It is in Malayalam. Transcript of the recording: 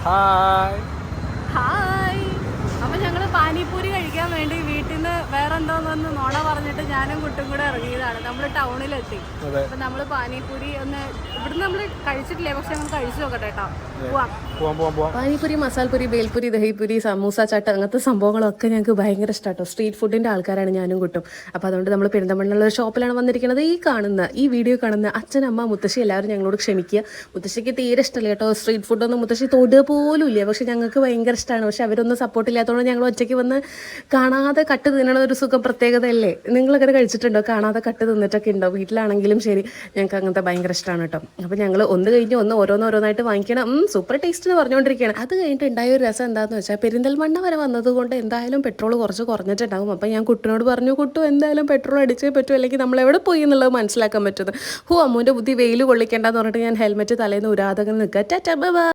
ഹായ്. ഹായ്. അപ്പൊ ഞങ്ങള് പാനിപൂരി കഴിക്കാൻ വേണ്ടി വീട്ടിൽ നിന്ന് വേറെന്തോന്നൊന്ന് നുണ പറഞ്ഞിട്ട് ഞാനും കുട്ടും കൂടെ ഇറങ്ങിയതാണ്. നമ്മള് ടൗണിലെത്തി. അപ്പൊ നമ്മള് പാനിപൂരി ഒന്ന് ഇവിടുന്ന് നമ്മള് കഴിച്ചിട്ടില്ലേ, പക്ഷെ നമ്മൾ കഴിച്ചു നോക്കട്ടെ കേട്ടോ. പാനിപൂരി, മസാലപൂരി, ബേൽപൂരി, ദഹിപൂരി, സമൂസ ചാട്ട് അങ്ങനത്തെ സംഭവങ്ങളൊക്കെ ഞങ്ങൾക്ക് ഭയങ്കര ഇഷ്ടമാട്ടോ. സ്ട്രീറ്റ് ഫുഡിന്റെ ആൾക്കാരാണ് ഞാനും കുട്ടും. അപ്പോൾ അതുകൊണ്ട് നമ്മൾ പെരിന്തൽമണ്ണയുള്ള ഒരു ഷോപ്പിലാണ് വന്നിരിക്കുന്നത്. ഈ വീഡിയോ കാണുന്ന അച്ഛനമ്മ മുത്തശ്ശി എല്ലാവരും ഞങ്ങളോട് ക്ഷമിക്കുക. മുത്തശ്ശിക്ക് തീരെ ഇഷ്ടമല്ല കേട്ടോ സ്ട്രീറ്റ് ഫുഡൊന്നും. മുത്തശ്ശി തൊടുക പോലും ഇല്ല. പക്ഷെ ഞങ്ങൾക്ക് ഭയങ്കര ഇഷ്ടമാണ്. പക്ഷെ അവരൊന്നും സപ്പോർട്ട് ഇല്ലാത്തതുകൊണ്ട് ഞങ്ങൾ ഒറ്റയ്ക്ക് വന്ന് കാണാതെ കട്ട് തിന്നണ ഒരു സുഖം പ്രത്യേകതയല്ലേ. നിങ്ങളങ്ങനെ കഴിച്ചിട്ടുണ്ടോ? കാണാതെ കട്ട് തിന്നിട്ടൊക്കെ ഉണ്ടോ? വീട്ടിലാണെങ്കിലും ശരി, ഞങ്ങൾക്ക് അങ്ങനത്തെ ഭയങ്കര ഇഷ്ടമാണ് കേട്ടോ. അപ്പോൾ ഞങ്ങൾ ഒന്ന് കഴിഞ്ഞ് ഒന്ന് ഓരോന്നോരോന്നായിട്ട് വാങ്ങിക്കണം. സൂപ്പർ ടേസ്റ്റ് എന്ന് പറഞ്ഞുകൊണ്ടിരിക്കുകയാണ്. അത് കഴിഞ്ഞിട്ട് ഉണ്ടായ ഒരു രസം എന്താണെന്ന് വെച്ചാൽ, പെരിന്തൽമണ്ണ വരെ വന്നതുകൊണ്ട് എന്തായാലും പെട്രോൾ കുറച്ച് കുറഞ്ഞിട്ടുണ്ടാകും. അപ്പം ഞാൻ കുട്ടിനോട് പറഞ്ഞു, കുട്ടു എന്തായാലും പെട്രോൾ അടിച്ചേ പറ്റൂ, അല്ലെങ്കിൽ നമ്മൾ എവിടെ പോയി എന്നുള്ളത് മനസ്സിലാക്കാൻ പറ്റുന്നത്. അമ്മൂൻ്റെ ബുദ്ധി വെയിൽ കൊള്ളിക്കേണ്ടെന്ന് പറഞ്ഞിട്ട് ഞാൻ ഹെൽമെറ്റ് തലേന്ന് ഉരാതകം നിൽക്കുക. Tata bye.